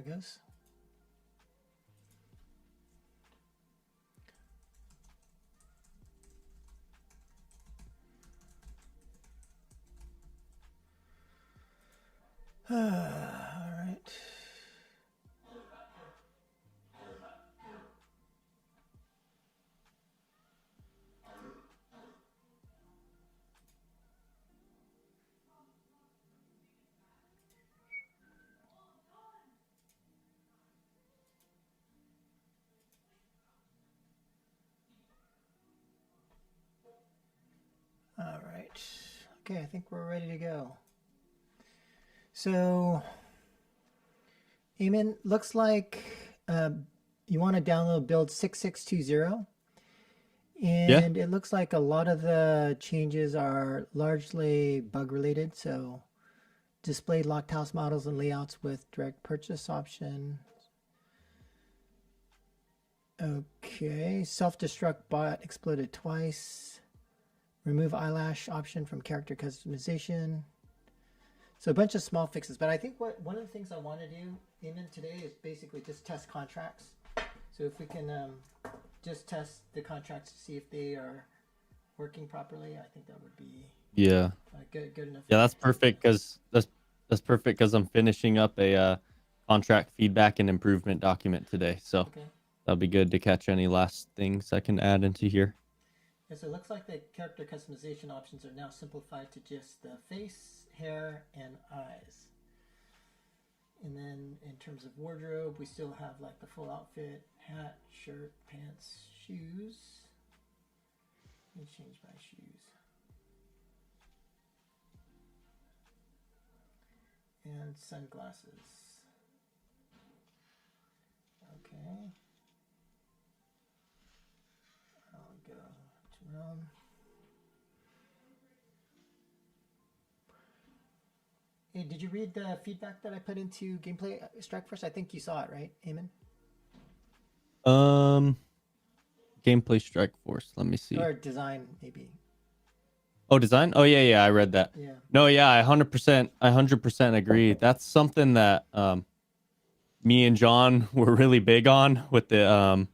it goes. All right. All right. Okay, I think we're ready to go. So, Eamon, looks like you want to download build 6620. Yeah. And it looks like a lot of the changes are largely bug related. So, display locked house models and layouts with direct purchase option. Okay, self-destruct bot exploded twice. Remove eyelash option from character customization. So a bunch of small fixes, but I think one of the things I want to do, Eamon, today is basically just test contracts. So if we can just test the contracts to see if they are working properly, I think that would be good enough. Yeah, that's perfect because that's perfect because I'm finishing up a contract feedback and improvement document today. So Okay. that'll be good to catch any last things I can add into here. Yeah, so it looks like the character customization options are now simplified to just the face, hair, and eyes. And then in terms of wardrobe, we still have like the full outfit, hat, shirt, pants, shoes. Let me change my shoes. And sunglasses. Okay. I'll go to Rome. Hey, did you read the feedback that I put into Gameplay Strike Force? I think you saw it, right, Eamon? Gameplay Strike Force. Let me see. Or design, maybe. Oh, design? Oh, yeah, I read that. Yeah. No, yeah, I 100% agree. That's something that me and John were really big on with the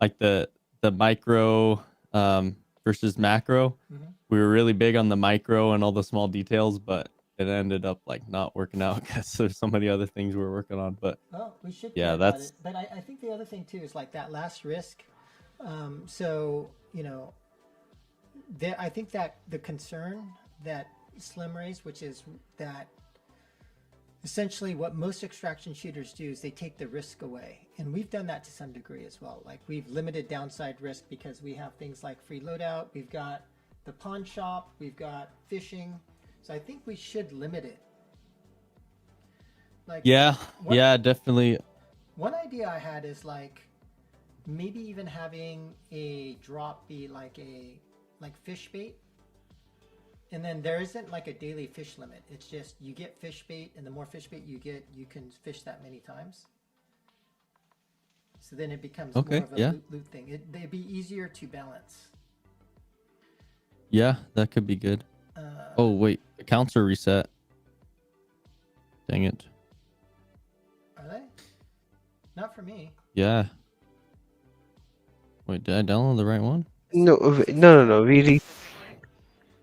like the micro versus macro. Mm-hmm. We were really big on the micro and all the small details, but it ended up like not working out because there's so many other things we were working on. But well, we should yeah, care about that's it. But I think the other thing too is like that last risk. So I think that the concern that Slim raised, which is that essentially what most extraction shooters do is they take the risk away, and we've done that to some degree as well. Like we've limited downside risk because we have things like free loadout, we've got the pawn shop, we've got fishing. So I think we should limit it. Like yeah, definitely. One idea I had is like maybe even having a drop be like fish bait, and then there isn't like a daily fish limit. It's just you get fish bait, and the more fish bait you get, you can fish that many times. So then it becomes more of a loot thing. It'd be easier to balance. Yeah, that could be good. Oh wait, accounts are reset. Dang it. Are they? Not for me. Yeah. Wait, did I download the right one? No. We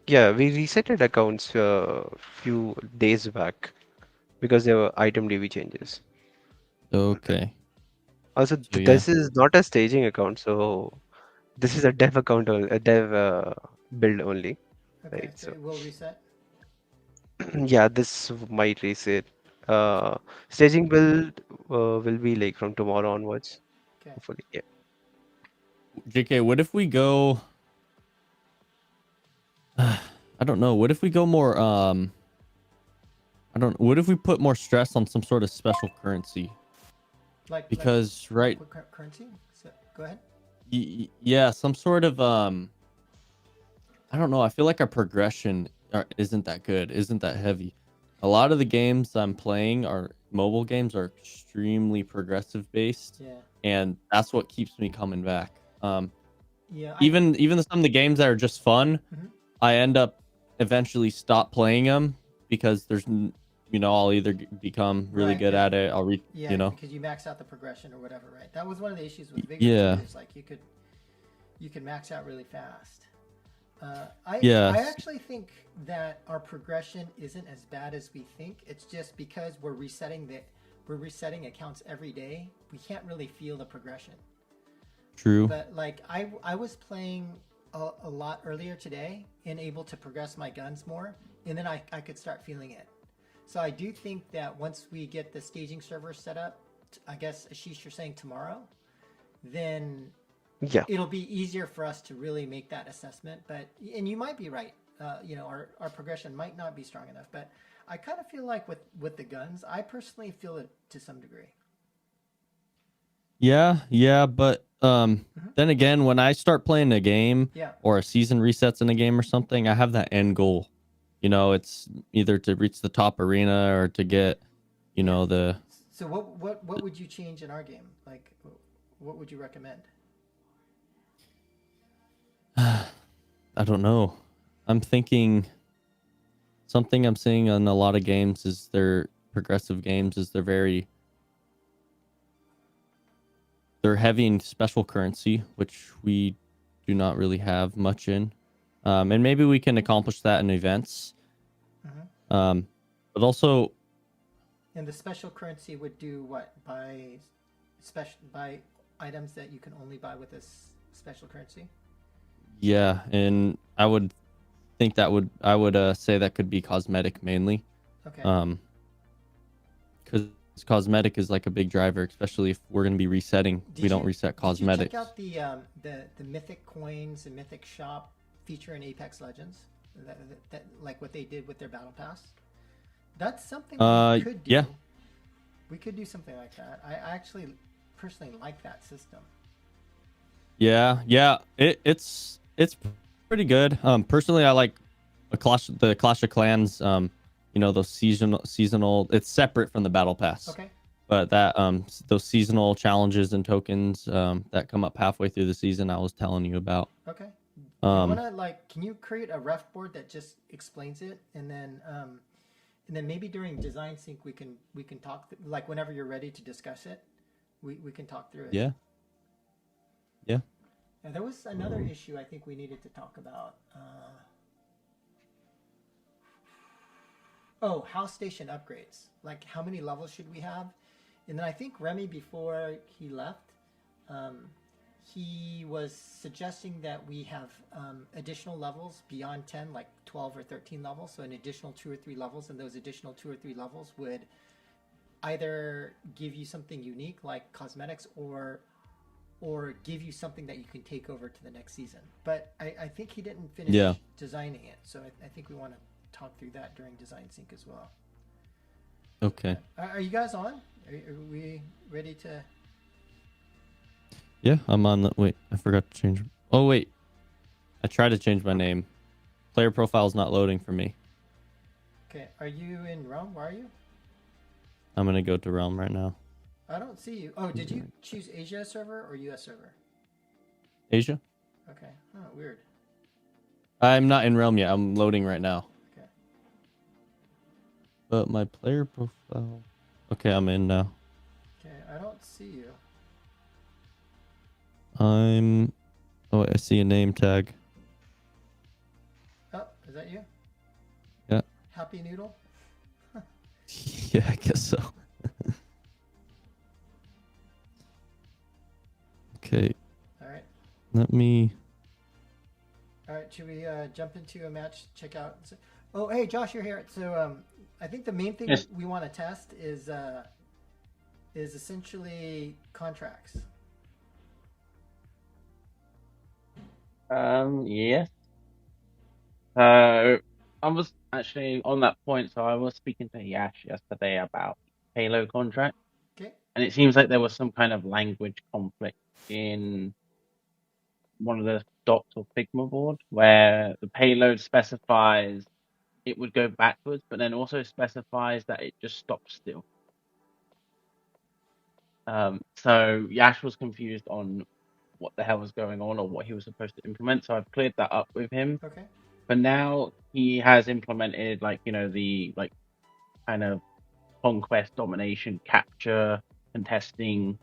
resetted accounts a few days back because there were item DB changes. Okay. Also, So, yeah. this is not a staging account, so this is a dev account, a dev build only. Okay, Right, so it will reset. Yeah, this might reset. Staging build will be like from tomorrow onwards. Okay. Hopefully, yeah. JK, what if we go? I don't know. What if we go more? What if we put more stress on some sort of special currency? Because right. Currency. So, go ahead. Yeah, some sort of I don't know. I feel like our progression isn't that good. Isn't that heavy? A lot of the games I'm playing are mobile games are extremely progressive based. Yeah. And that's what keeps me coming back. Yeah. Even some of the games that are just fun, I end up eventually stop playing them because I'll either become really Right, good 'cause- at it. I'll read, yeah, because you max out the progression or whatever, right? That was one of the issues with Vigor yeah, too. Is like you could max out really fast. I yes, actually think that our progression isn't as bad as we think. It's just because we're resetting accounts every day. We can't really feel the progression. true. But like I was playing a lot earlier today and able to progress my guns more, and then I could start feeling it. So I do think that once we get the staging server set up, I guess Ashish, you're saying tomorrow, then Yeah. it'll be easier for us to really make that assessment. But and you might be right. Our progression might not be strong enough. But I kind of feel like with the guns, I personally feel it to some degree. Yeah, but then again, when I start playing a game Yeah. or a season resets in a game or something, I have that end goal. It's either to reach the top arena or to get, the So what would you change in our game? Like, what would you recommend? I don't know. I'm thinking something I'm seeing in a lot of games is their progressive games is they're heavy in special currency, which we do not really have much in. And maybe we can accomplish that in events. But also, And the special currency would do what? Buy items that you can only buy with this special currency. yeah, and I would think I would say that could be cosmetic mainly. Okay. Because cosmetic is like a big driver, especially if we're going to be resetting. We don't reset cosmetics. Did you check out the mythic coins and mythic shop feature in Apex Legends? That like what they did with their battle pass. That's something we could do. Yeah. We could do something like that. I actually personally like that system. Yeah. It's pretty good. Personally, I like the Clash of Clans. Those seasonal. It's separate from the battle pass. Okay. But that those seasonal challenges and tokens that come up halfway through the season, I was telling you about. Okay. Can you create a ref board that just explains it, and then maybe during design sync we can talk like whenever you're ready to discuss it, we can talk through it. Yeah. Now, there was another issue I think we needed to talk about. House station upgrades. Like, how many levels should we have? And then I think Remy, before he left, he was suggesting that we have additional levels beyond 10, like 12 or 13 levels. So an additional 2 or 3 levels, and those additional 2 or 3 levels would either give you something unique like cosmetics or give you something that you can take over to the next season. But I think he didn't finish designing it. So I think we want to talk through that during design sync as well. Okay. Are you guys on? Are we ready to... Yeah, I'm on the... Wait, I forgot to change... Oh, wait. I tried to change my name. Player profile is not loading for me. Okay, are you in Realm? Where are you? I'm going to go to Realm right now. I don't see you. Oh, did you choose Asia server or US server? Asia? Okay. Oh, weird. I'm not in Realm yet. I'm loading right now. Okay. But my player profile... Okay, I'm in now. Okay, I don't see you. Oh, I see a name tag. Oh, is that you? Yeah. Happy Noodle? Yeah, I guess so. Okay. All right. Let me... All right, should we jump into a match, check out... Oh, hey, Josh, you're here. So I think the main thing we want to test is essentially contracts. Yes. I was actually on that point, so I was speaking to Yash yesterday about Halo contract, Okay. and it seems like there was some kind of language conflict in one of the docs or Figma board where the payload specifies it would go backwards, but then also specifies that it just stops still. So Yash was confused on what the hell was going on or what he was supposed to implement. So I've cleared that up with him. Okay. But now he has implemented the kind of conquest, domination, capture, contesting,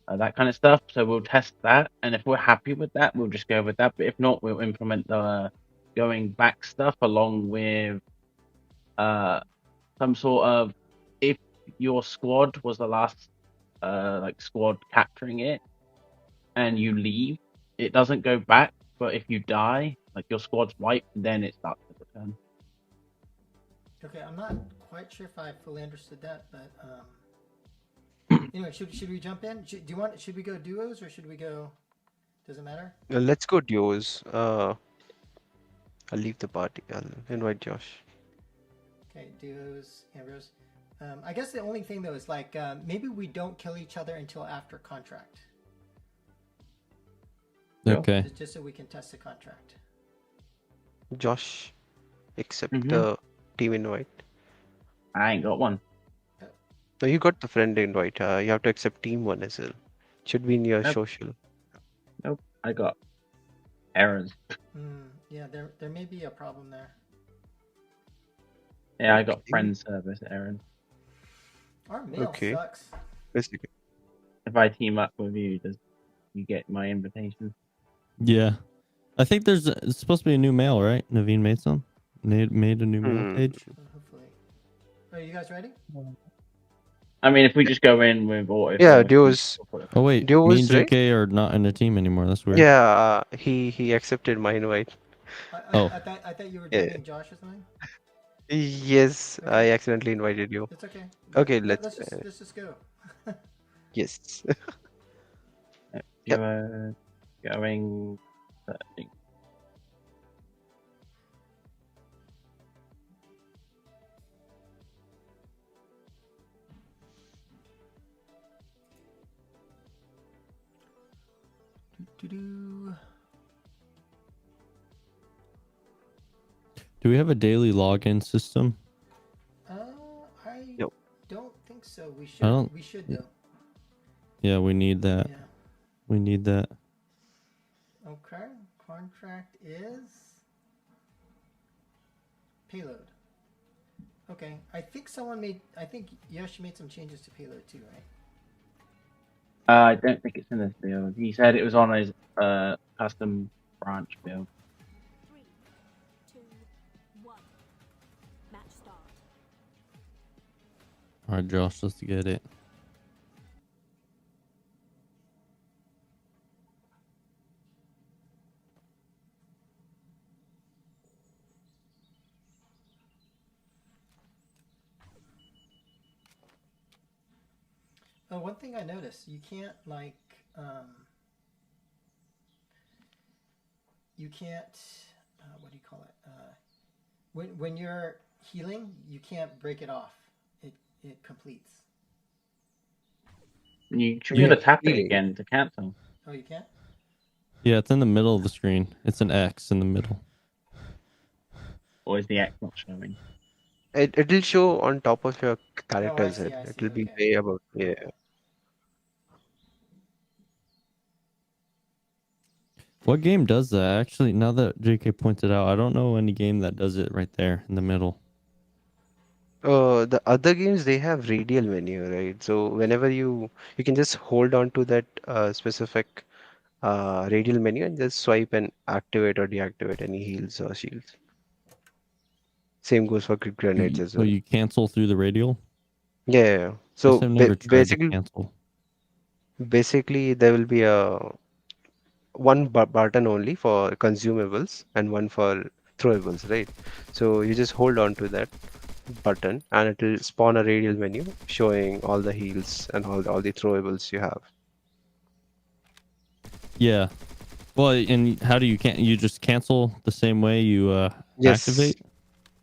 that kind of stuff. So we'll test that, and if we're happy with that, we'll just go with that. But if not, we'll implement the going back stuff along with some sort of, if your squad was the last like squad capturing it and you leave, it doesn't go back. But if you die, like your squad's wiped, then it starts to return. Okay, I'm not quite sure if I fully understood that, but anyway, should we jump in? Should we go duos or should we go? Does it matter? Let's go duos. I'll leave the party. I'll invite Josh. Okay, duos, Ambrose. I guess the only thing though is like maybe we don't kill each other until after contract. Okay. Just so we can test the contract. Josh, accept Mhm. the team invite. I ain't got one. No, you got the friend invite. You have to accept team one as well. Should be in your Nope. social. Nope, I got errors. Yeah, there may be a problem there. Yeah, I got Okay. friend service errors. Our mail Okay. sucks. Basically. If I team up with you, does you get my invitation? Yeah. I think it's supposed to be a new mail, right? Naveen made some. Made a new mail page. Hopefully. Are you guys ready? I mean, if we just go in with auto. Yeah, service, duos. Oh wait, me Duos, and right? JK are not in a team anymore. That's weird. Yeah, he accepted my invite. Oh. I thought you were Yeah. joining Josh or something. Yes, Okay. I accidentally invited you. It's okay. Okay, Let's just go. Yes. duo going. Searching. Do we have a daily login system? I Nope. don't think so. We should. don't- We should though. Yeah, we need that. Yeah. We need that. Okay. Contract is payload. Okay. I think Yosh made some changes to payload too, right? I don't think it's in this build. He said it was on his custom branch build. 3, 2, 1. Match start. All right, Josh, let's get it. Oh, one thing I noticed, you can't you can't what do you call it? When you're healing, you can't break it off. It completes. You should Yeah, be able to tap it healing. again to cancel. Oh, you can't? Yeah, it's in the middle of the screen. It's an X in the middle. Or is the X not showing? It'll show on top of your character's see, head. I see, It'll be okay. way above. Yeah. What game does that? Actually, now that JK pointed out, I don't know any game that does it right there in the middle. The other games they have radial menu, right? So whenever you can just hold on to that specific radial menu and just swipe and activate or deactivate any heals or shields. Same goes for grenades as So well. you cancel through the radial? Yeah. So Guess I've never tried to basically, cancel. there will be a one button only for consumables and one for throwables, right? So you just hold on to that button and it will spawn a radial menu showing all the heals and all the throwables you have. Yeah. Well, and how do you just cancel the same way you Yes. activate?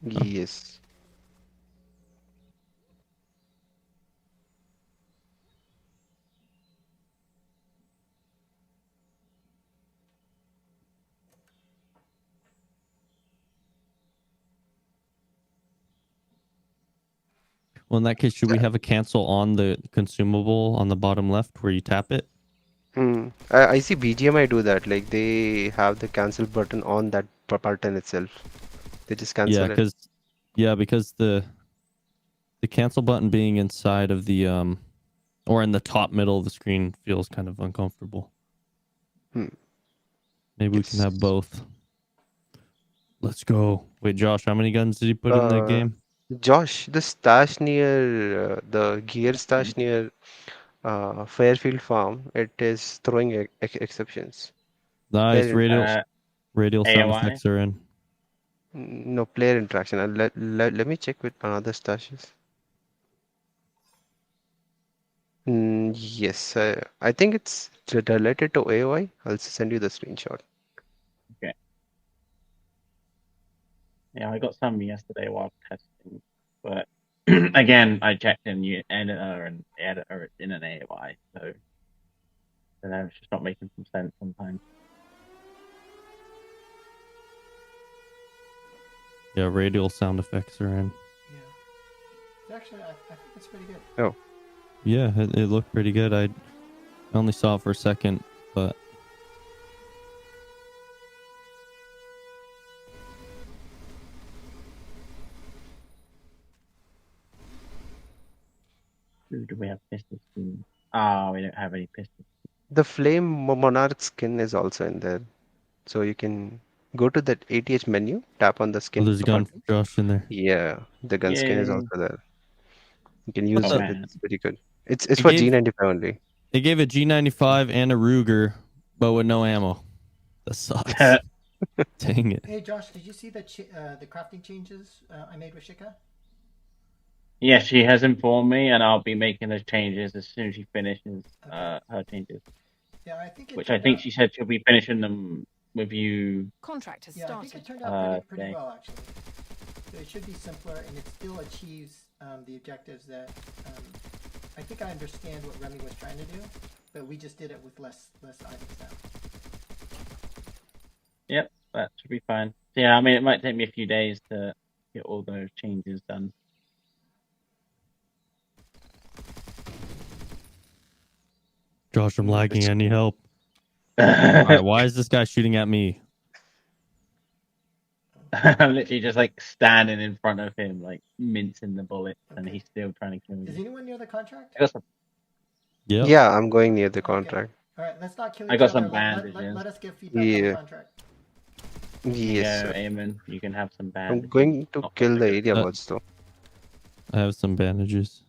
Yes. Well, in that case, should we have a cancel on the consumable on the bottom left where you tap it? I see BGMI do that. Like they have the cancel button on that button itself. They just cancel Yeah, it. because the The cancel button being inside of the or in the top middle of the screen feels kind of uncomfortable. Hmm. Maybe we can have both. Let's go. Wait, Josh, how many guns did he put in the game? Josh, the stash near the gear stash near Fairfield Farm, it is throwing exceptions. Nice. Player Radial sound AOI? effects are in. No player interaction. Let me check with another stashes. Yes, I think it's related to AOI. I'll send you the screenshot. Okay. Yeah, I got some yesterday while testing, but again, I checked in the editor and the editor is in an AOI, so I don't know, it's just not making some sense sometimes. Yeah, radial sound effects are in. Yeah. Actually, I think it's pretty good. Oh, Yeah, it looked pretty good. I only saw it for a second, but Ooh, do we have pistol skins? Ah, we don't have any pistols. the Flame Monarch skin is also in there. So you can go to that ATH menu, tap on the oh, skin there's a gun for button. Josh in there. Yeah, the gun skin is Yay. also there. You can What use Oh the? it. man. It's pretty good. It's It for gave G95 only. it gave a G95 and a Ruger, but with no ammo. That sucks. Dang it. Hey Josh, did you see the crafting changes I made with Shika? Yeah, she has informed me, and I'll be making those changes as soon as she finishes Okay. her changes. Yeah, I think it Which I turned think out. she said she'll be finishing them with you. Contract has Yeah, I think started. it turned out pretty Today. well actually. So it should be simpler, and it still achieves the objectives that I think I understand what Remy was trying to do, but we just did it with less items now. Yep, that should be fine. So, yeah, I mean, it might take me a few days to get all those changes done. Josh, I'm lagging. I need help. All right, why is this guy shooting at me? I'm literally just like standing in front of him, like mincing the bullets, and Okay. he's still trying to kill Is me. anyone near the contract? I got some, Yep. Yeah, I'm going near the Okay. contract. All right, let's not kill I each got other. some bandages. Let us get feedback on the Yeah. contract. There you Yes, go, sir. Eamon. You can have some I'm bandages. going to Not kill the very good. area bots though. I have some bandages.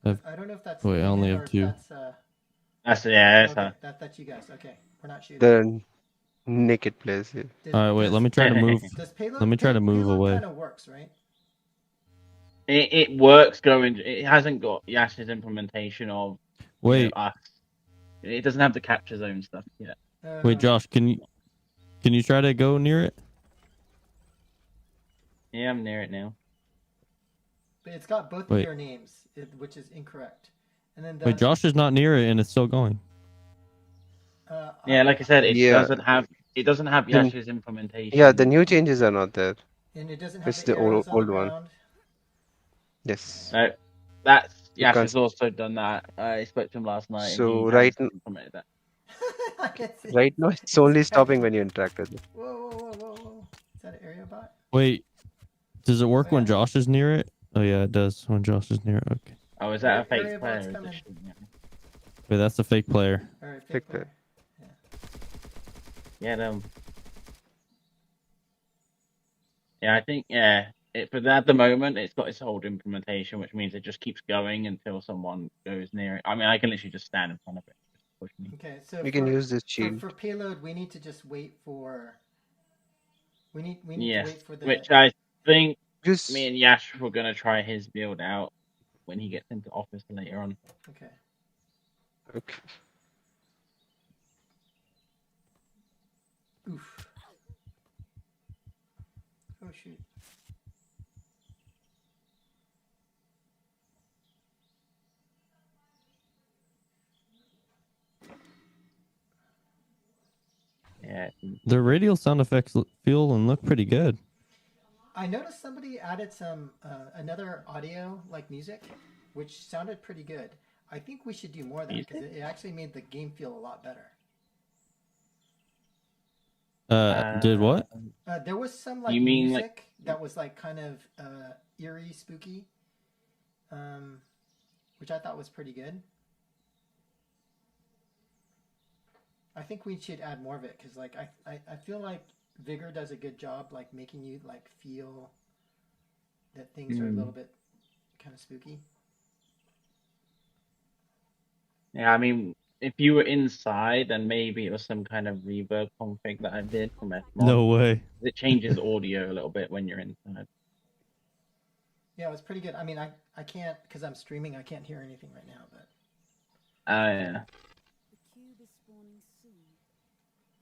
I don't know if that's Wait, I only Eamon have or if 2. that's That's yeah, that's okay. That's you guys. Okay, we're not shooting. The naked players here. Does, All right, wait. does- Let me try to move. Does payload? Let me try to move payload away. kind of works, right? it works going. It hasn't got Yash's implementation of Wait, us. It doesn't have the capture zone stuff yet. wait, Josh, can you try to go near it? Yeah, I'm near it now. But it's got both of Wait. your names, which is incorrect. And then Wait, Josh is not near it, and it's still going. Yeah, like I said, it Yeah. doesn't have Then- Yash's implementation. Yeah, the new changes are not there. And it doesn't have It's the the arrows on old the one. ground. Yes. No, that's You Yash can't- has also done that. I spoke to him last night. And So he right has implemented that. Right now, it's only stopping when you interact with it. Whoa. Is that an area bot? Wait, does it work Oh, when yeah. Josh is near it? Oh yeah, it does when Josh is near it. Okay. Oh, is that a Area fake bot's player? Or is coming. it shooting at me? Wait, that's the fake player. All right, Pick fake player. Yeah, yeah, I think at the moment it's got its old implementation, which means it just keeps going until someone goes near it. I mean, I can literally just stand in front of it, just push me. Okay, so You can use this for, shield. for payload, we need to just wait for. We need Yes, to wait for the. which I think Just me and Yash were gonna try his build out when he gets into office later on. Okay. okay. Oof. Oh shoot. Yeah, The radial sound effects feel and look pretty good. I noticed somebody added some another audio like music, which sounded pretty good. I think we should do more of that because it actually made the game feel a lot better. Did what? There was some like You mean, music that was like kind of eerie, spooky, which I thought was pretty good. I think we should add more of it because, like, I feel like Vigor does a good job, like making you like feel that things are a little bit kind of spooky. Yeah, I mean, if you were inside, then maybe it was some kind of reverb config that I did from Fmod. No way. It changes audio a little bit when you're inside. Yeah, it was pretty good. I mean, I can't because I'm streaming. I can't hear anything right now, but Yeah. The cube is spawning soon.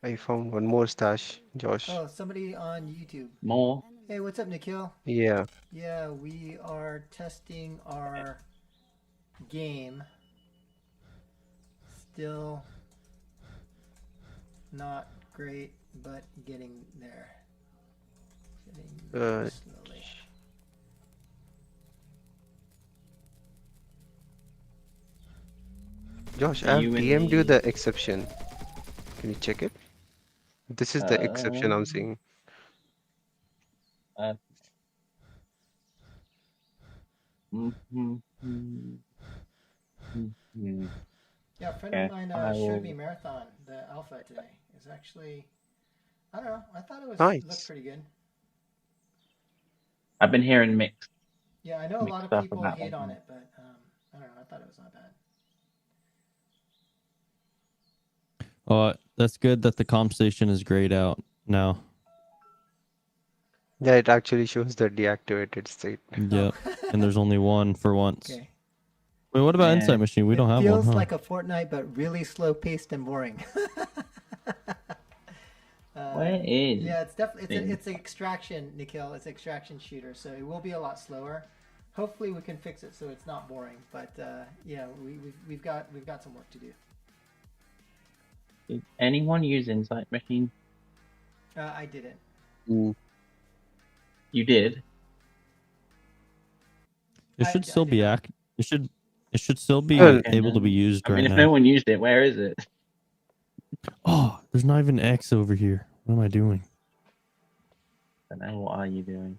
I found one more stash, Josh. oh, somebody on YouTube. More. Hey, what's up, Nikhil? Yeah. Yeah, we are testing our game. Still not great, but getting there. Getting there slowly. Josh, Are I've you in DM'd you the- the exception. Can you check it? This is the exception I'm seeing. Yeah, a friend Okay, of mine I showed will- me Marathon, the alpha today. It's actually, I don't know. I thought it was Nice. looked pretty good. I've been hearing mixed. Yeah, I know a Mixed lot of stuff people about hate that on one. it, but I don't know. I thought it was not bad. That's good that the comp station is grayed out now. Yeah, it actually shows the deactivated state. Yep. And there's only one for once. Okay. Wait, what about Yeah. Insight Machine? We don't have one, feels huh? like a Fortnite, but really slow paced and boring. Where is? Yeah, it's definitely thing? it's an extraction, Nikhil. It's an extraction shooter, so it will be a lot slower. Hopefully, we can fix it so it's not boring. But yeah, we've got some work to do. Did anyone use Insight Machine? I didn't. You did. It I should still did be not. It should still be Oh, able to be used I mean, right if now. no one used it, where is it? Oh, there's not even X over here. What am I doing? I don't know. What are you doing?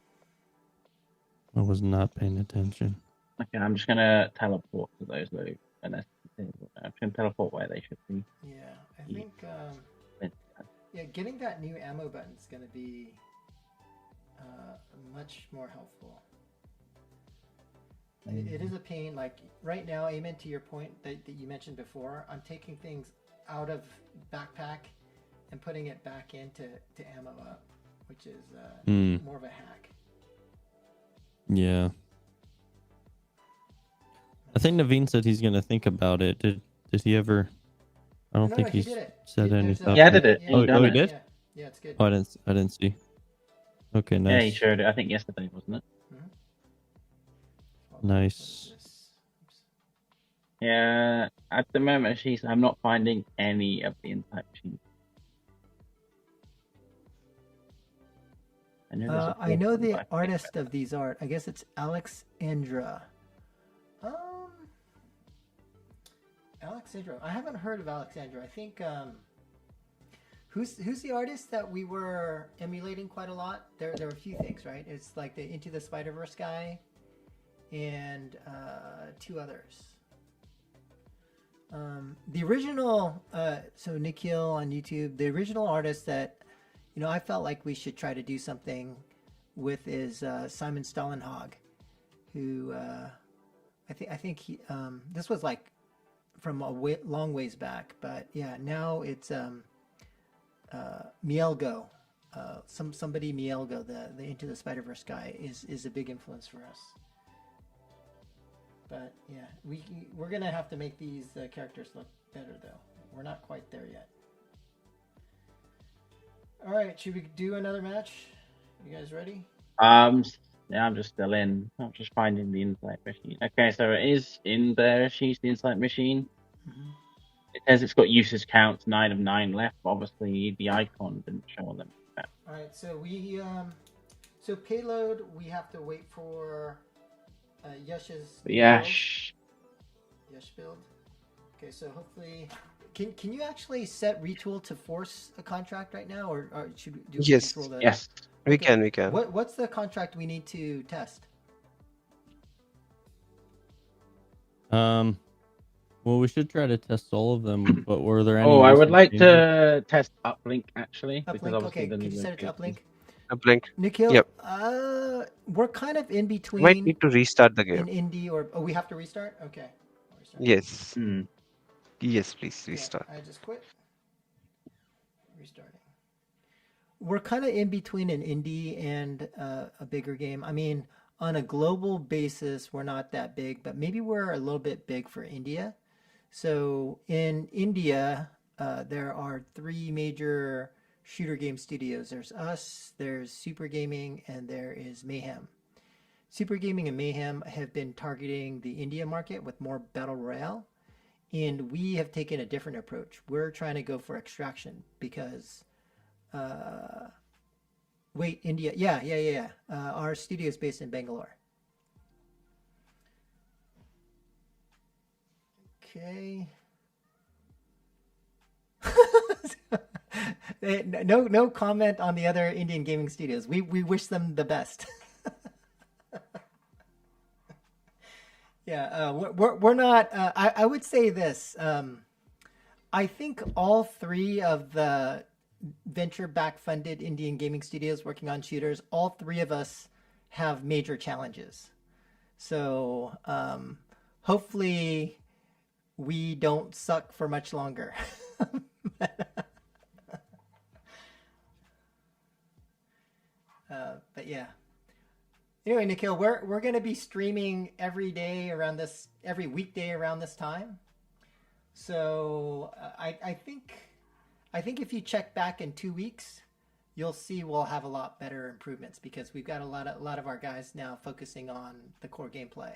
I was not paying attention. Okay, I'm just gonna teleport to those loops. Unless I'm just gonna teleport where they should be. Yeah, I think yeah, getting that new ammo button is going to be much more helpful. It is a pain. Like right now, Amen, to your point that you mentioned before, I'm taking things out of backpack and putting it back into ammo up, which is more of a hack. Yeah. I think Naveen said he's gonna think about it. Did he ever? I don't No, think he he's did it. said There's anything. Yeah, I did it. Yeah, He's Oh, done he it. did? Yeah, it's good. Oh, I didn't see. Okay, Yeah, he nice. showed it. I think yesterday, wasn't it? Nice. Oops. Yeah. At the moment, I'm not finding any of the Insight Machines. I know, there's a I know fourth one, the but I forget artist of these art. I guess it's Alexandra. Alexandra. I haven't heard of Alexandra. I think who's the artist that we were emulating quite a lot? There were a few things, right? It's like the Into the Spider-Verse guy and two others. The original, so Nikhil on YouTube, the original artist that I felt like we should try to do something with is Simon Stollenhag, who I think he this was like from a long ways back, but yeah, now it's Mielgo, somebody Mielgo, the Into the Spider-Verse guy is a big influence for us. But yeah, we're gonna have to make these characters look better though. We're not quite there yet. All right, should we do another match? You guys ready? Yeah, I'm just still in. I'm just finding the Insight Machine. Okay, so it is in there. She's the Insight Machine. Mm-hmm. It says it's got usage counts 9 of 9 left. Obviously, the icon didn't show them. All right, so so payload, we have to wait for Yash's Yash. Yash build. Okay, so hopefully, can you actually set retool to force a contract right now, or should we do Yes. control the? Yes. We can. What's the contract we need to test? Well, we should try to test all of them, but were there any Oh, I would recent like changes? to test uplink actually, because Uplink. obviously Okay, the new could you set it to locations. uplink? A blink. Nikhil, Yep. we're kind of in You might between need to restart the in game. indie or we have to restart. Okay. I'll restart. Yes. Hmm. Yes, please Yeah, restart. I just quit. Restarting. We're kind of in between an indie and a bigger game. I mean, on a global basis, we're not that big, but maybe we're a little bit big for India. So in India, there are three major shooter game studios. There's us, there's Super Gaming, and there is Mayhem. Super Gaming and Mayhem have been targeting the India market with more battle royale, and we have taken a different approach. We're trying to go for extraction because wait, India. Yeah. Our studio is based in Bangalore. Okay. No comment on the other Indian gaming studios. We wish them the best. Yeah, we're not. I would say this. I think all three of the venture-backed funded Indian gaming studios working on shooters, all three of us have major challenges. So hopefully we don't suck for much longer. But yeah. Anyway, Nikhil, we're going to be streaming every weekday around this time. So I think if you check back in 2 weeks, you'll see we'll have a lot better improvements because we've got a lot of our guys now focusing on the core gameplay.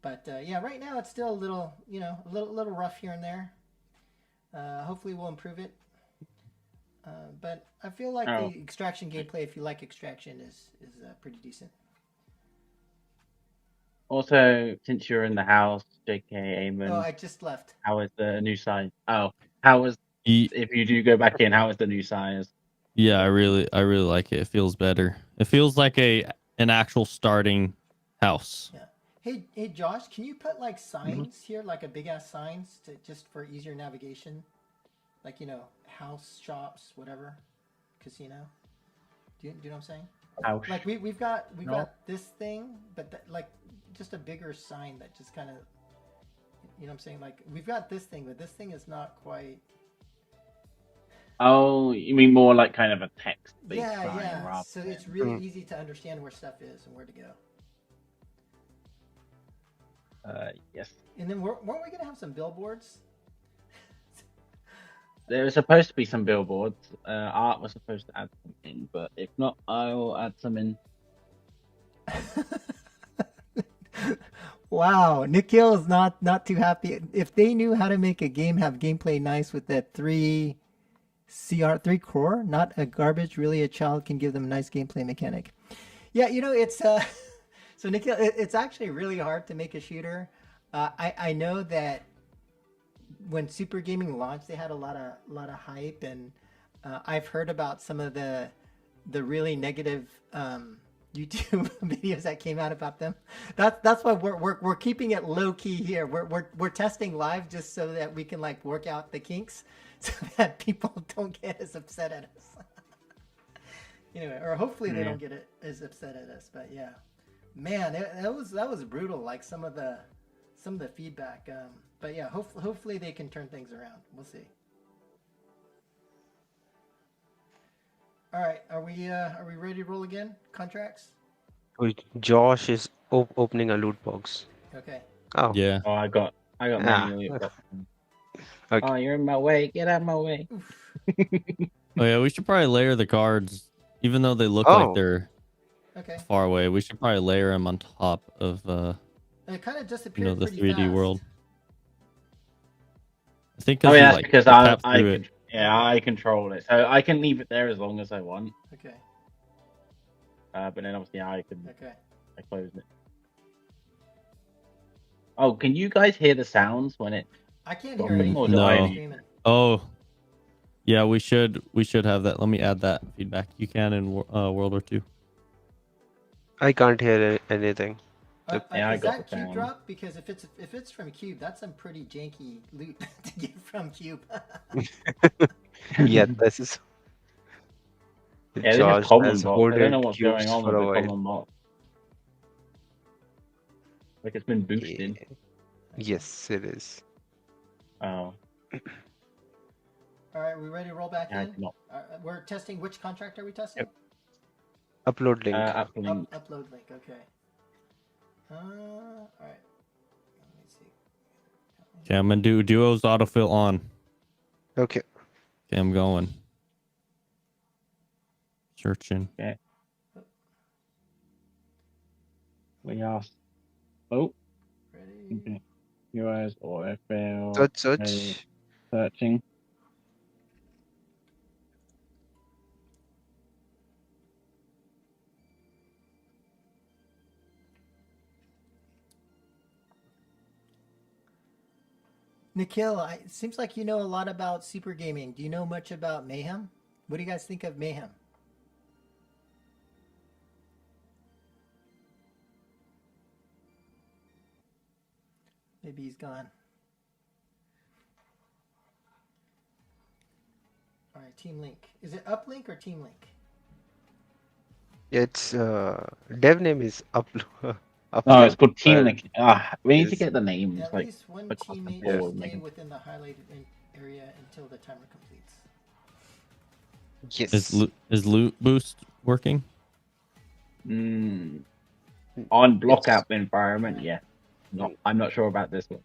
But yeah, right now it's still a little rough here and there. Hopefully we'll improve it. But I feel like the extraction gameplay, if you like extraction, is pretty decent. Also, since you're in the house, JK Eamon, Oh, I just left. how is the new size? Oh, how is if you do go back in? How is the new size? Yeah, I really like it. It feels better. It feels like an actual starting house. Yeah. Hey, Josh, can you put like signs here, like a big ass signs just for easier navigation, like house, shops, whatever, casino. Do you know what I'm saying? House. Like we've got this thing, but like just a bigger sign that just kind of, you know what I'm saying? Like we've got this thing, but this thing is not quite. Oh, you mean more like kind of a text? Yeah. So it's really easy to understand where stuff is and where to go. Yes. And then weren't we gonna have some billboards? There was supposed to be some billboards. Art was supposed to add some in, but if not, I'll add some in. Wow, Nikhil is not too happy. If they knew how to make a game have gameplay nice with that 3 core, not a garbage, really a child can give them a nice gameplay mechanic. Yeah, it's so Nikhil, it's actually really hard to make a shooter. I know that when Super Gaming launched, they had a lot of hype, and I've heard about some of the really negative YouTube videos that came out about them. That's why we're keeping it low key here. We're testing live just so that we can like work out the kinks, so that people don't get as upset at us. Anyway, or hopefully they don't get as upset at us. But yeah, man, that was brutal. Like some of the feedback. But yeah, hopefully they can turn things around. We'll see. All right, are we ready to roll again? Contracts? Josh is opening a loot box. Okay. Oh. Yeah. Oh, I got manually. Okay. Oh, you're in my way. Get out of my way. Oh yeah, we should probably layer the cards, even though they look like they're far away. We should probably layer them on top of it kind of disappeared the pretty 3D fast. world. I think that's because I I control it, so I can leave it there as long as I want. Okay. But then obviously I close it. Oh, can you guys hear the sounds when it? I can't hear anything. No. Oh. Yeah, we should have that. Let me add that feedback. You can in World War II. I can't hear anything. Yeah, I is got that the cube same. drop? Because if it's from cube, that's some pretty janky loot to get from cube. Yeah, this is Yeah, this is Josh common has box. I don't know hoarded what's cubes going on for with a the while. common box. Like it's been Yeah. boosted. Yes, it is. Oh, All right, we ready to roll back yeah, I in? cannot. We're testing. Which contract are we testing? Yep. Upload link. Uplink. Upload link. Okay. All right. Let me see. Okay, I'm gonna do duos autofill on. Okay. Okay, I'm going. Searching. Okay. We are. Oh, Ready? okay. US or FL. Search. Searching. Nikhil, it seems like you know a lot about super gaming. Do you know much about Mayhem? What do you guys think of Mayhem? Maybe he's gone. All right, Team Link. Is it Uplink or Team Link? It's dev name is upload. No, it's called Team but Link. We need to is get the names At like least one across the teammate Yeah. should board. stay Like, within the highlighted area until the timer completes. yes. Is loot boost working? on block Yes. app environment, yeah. I'm not sure about this one.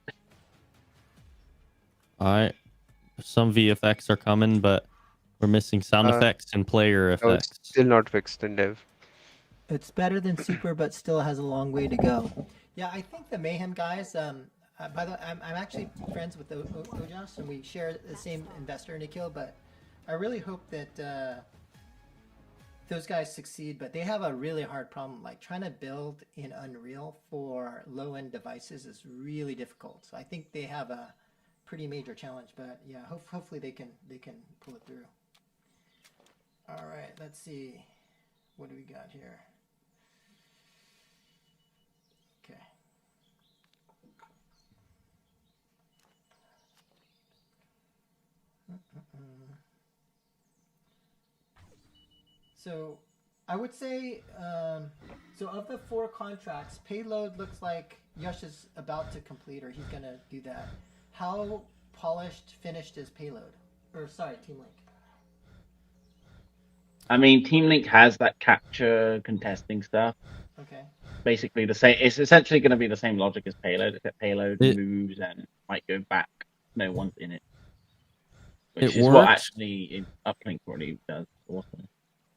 All right. Some VFX are coming, but we're missing sound effects and player No, it's effects. still not fixed in dev. It's better than Super, but still has a long way to go. Yeah, I think the Mayhem guys. By the way, I'm actually friends with Ojas, and we share the same investor, Nikhil. But I really hope that those guys succeed. But they have a really hard problem. Like trying to build in Unreal for low-end devices is really difficult. So I think they have a pretty major challenge. But yeah, hopefully they can pull it through. All right, let's see. What do we got here? Okay. So I would say, so of the 4 contracts, payload looks like Yash is about to complete, or he's going to do that. How polished, finished is payload? Or sorry, Team Link. I mean, Team Link has that capture contesting stuff. Okay. Basically the same. It's essentially going to be the same logic as payload, except payload It- moves and might go back. No one's in it. Which It is what works. actually Uplink already does. Also.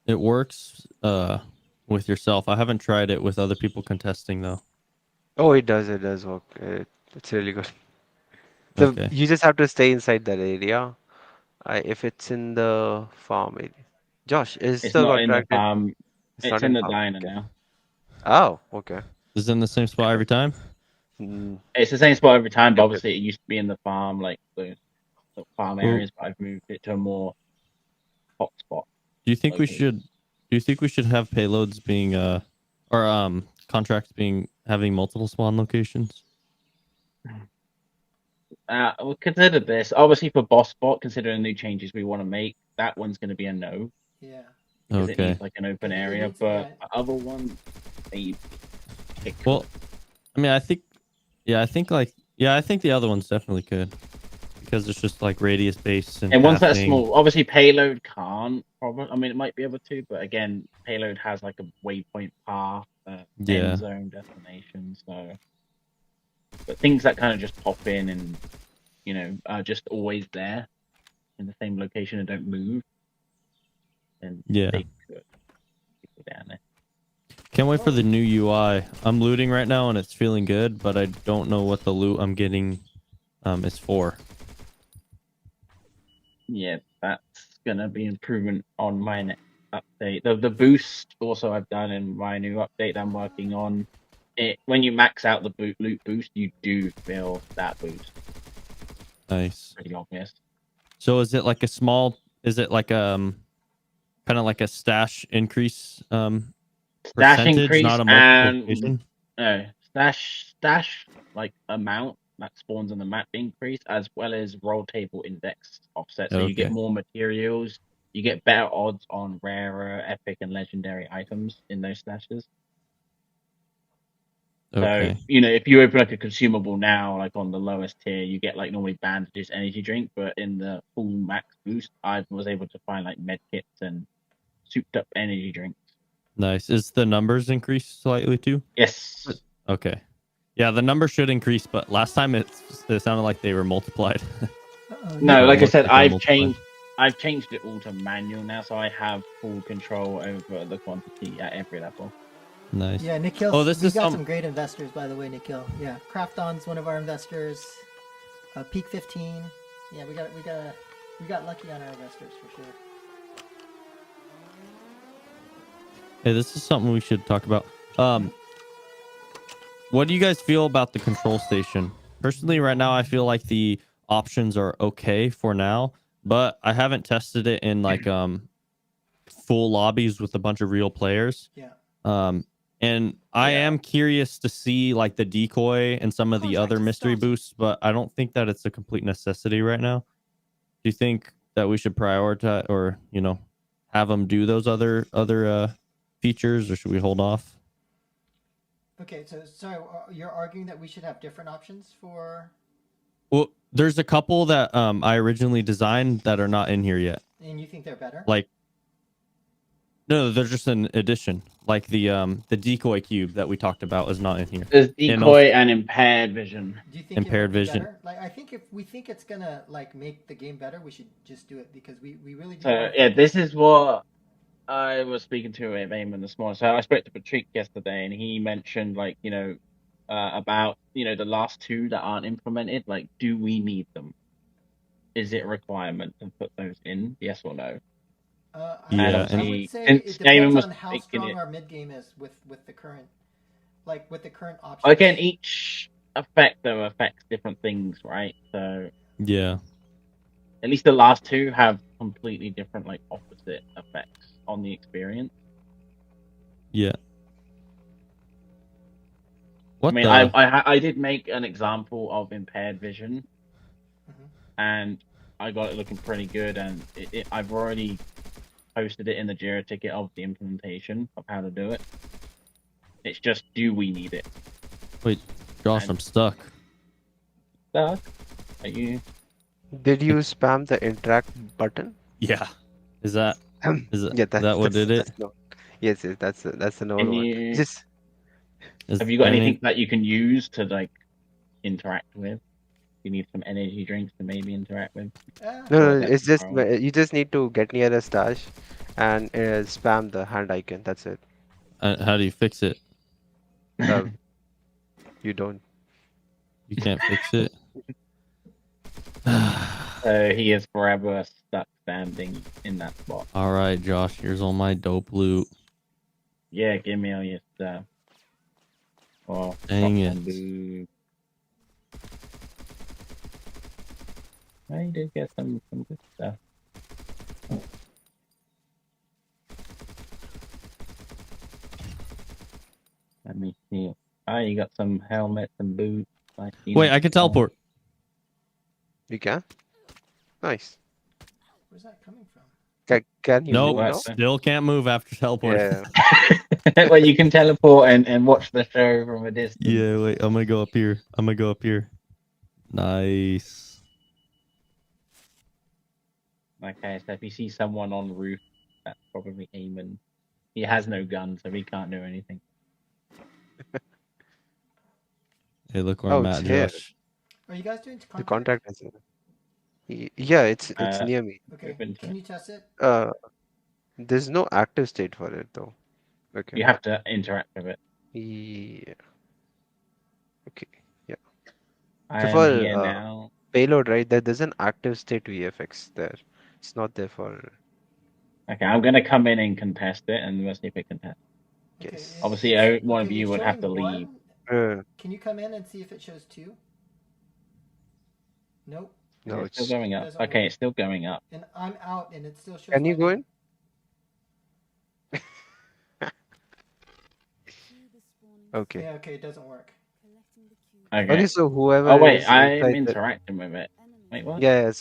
It works with yourself. I haven't tried it with other people contesting though. Oh, it does work. It's really good. So Okay. you just have to stay inside that area. If it's in the farm area. Josh, is It's the not in the contract farm. It's not in the farm? diner Okay. now. Oh, okay. Is it in the same spot every time? It's the same spot every time, but Okay. obviously it used to be in the farm, like the farm Well- areas, but I've moved it to a more hot spot. Do you think we Okay. should? Do you think we should have payloads being or contracts being having multiple spawn locations? We'll consider this. Obviously, for boss spot, considering the new changes we want to make, that one's going to be a no Yeah. because it Okay. needs like an open It area. needs- But yeah. the other one, they Well, I mean, I think the other ones definitely could because it's just like radius based and ones that are pathing. small. Obviously, payload can't. Probably. I mean, it might be able to, but again, payload has like a waypoint path, Yeah. end zone destination. So, but things that kind of just pop in and are just always there in the same location and don't move, and Yeah. they could go down there. Can't wait for the new UI. I'm looting right now and it's feeling good, but I don't know what the loot I'm getting is for. Yeah, that's gonna be improvement on my next update. The boost also I've done in my new update I'm working on. It when you max out the loot boost, you do feel that boost. Nice. Pretty obvious. So is it like a small? Is it like kind of like a stash increase? Stash Percentage, increase not a and multiplication. no stash like amount that spawns on the map increase, as well as roll table index offset. So you get Okay. more materials, you get better odds on rarer, epic, and legendary items in those stashes. So, Okay. if you open like a consumable now, like on the lowest tier, you get like normally bandages, energy drink, but in the full max boost, I was able to find like med kits and souped up energy drinks. Nice. Is the numbers increased slightly too? Yes. Okay. Yeah, the number should increase, but last time it sounded like they were multiplied. No, Or like I looked said, like they're I've changed it all to manual now, so I have full control over the quantity at every level. Nice. Yeah, Nikhil. Oh, this We is got some great investors, by the way, Nikhil. Yeah, Crafton's one of our investors. Peak 15. Yeah, we got lucky on our investors for sure. Hey, this is something we should talk about. What do you guys feel about the control station? Personally, right now, I feel like the options are okay for now, but I haven't tested it in like full lobbies with a bunch of real players. Yeah. And I am curious to see like the decoy and some of the other mystery boosts, but I don't think that it's a complete necessity right now. Do you think that we should prioritize or, have them do those other features, or should we hold off? Okay, so sorry, you're arguing that we should have different options for. Well, there's a couple that I originally designed that are not in here yet. And you think they're better? Like, no, they're just an addition. Like the decoy cube that we talked about is not in here. There's And decoy and impaired vision. Do you think impaired it will be vision. better? Like, I think if we think it's gonna like make the game better, we should just do it because we really do. So yeah, this is what I was speaking to Eamon this morning. So I spoke to Patrick yesterday, and he mentioned about the last two that aren't implemented. Like, do we need them? Is it a requirement to put those in? Yes or no? Yeah, I would say since it depends Eamon was on how making strong it, our mid game is with the current, with the current options. again, each effect though affects different things, right? So yeah, at least the last two have completely different, like opposite effects on the experience. yeah. I mean, I did make an example of impaired vision, and I got it looking pretty good, and I've already posted it in the Jira ticket of the implementation of how to do it. It's just, do we need it? Wait, Josh, I'm stuck. Stuck? Are you? Did you spam the interact button? Yeah. Is that Yeah, that what did it? No. Yes, that's the normal Can one. you? Just Have you got anything that you can use to like interact with? You need some energy drinks to maybe interact with. no, it's just you just need to get near a stash and spam the hand icon. That's it. How do you fix it? You don't. You can't fix it. So he is forever stuck standing in that spot. All right, Josh. Here's all my dope loot. Yeah, give me all your stuff. Oh, dang it! I did get some good stuff. Let me see. Oh, you got some helmets and boots. Wait, I can teleport. You can? Nice. Where's that coming from? Can you nope, move now? still can't move after teleporting. Yeah. Well, you can teleport and watch the show from a distance. Yeah, wait, I'm gonna go up here. Nice. Okay, so if you see someone on the roof, that's probably Eamon. He has no gun, so he can't do anything. Hey, look where I'm at, Josh. Are you guys doing the contract is yeah, it's near me. Okay, can you test it? There's no active state for it though. Okay. You have to interact with it. Yeah. Okay. Yeah. I So am here now. Payload, right? There's an active state VFX there. It's not there for. Okay, I'm gonna come in and contest it, and we'll see if it contests. Yes. Obviously, one of you would have to leave. Can you come in and see if it shows 2? Nope. No, it's still going up. Okay, it's still going up. And I'm out, and it still shows. Can you go in? Okay. Yeah, okay, it doesn't work. Okay, Okay. so whoever Oh wait, is I'm inside the interacting with it. Wait, what? yeah,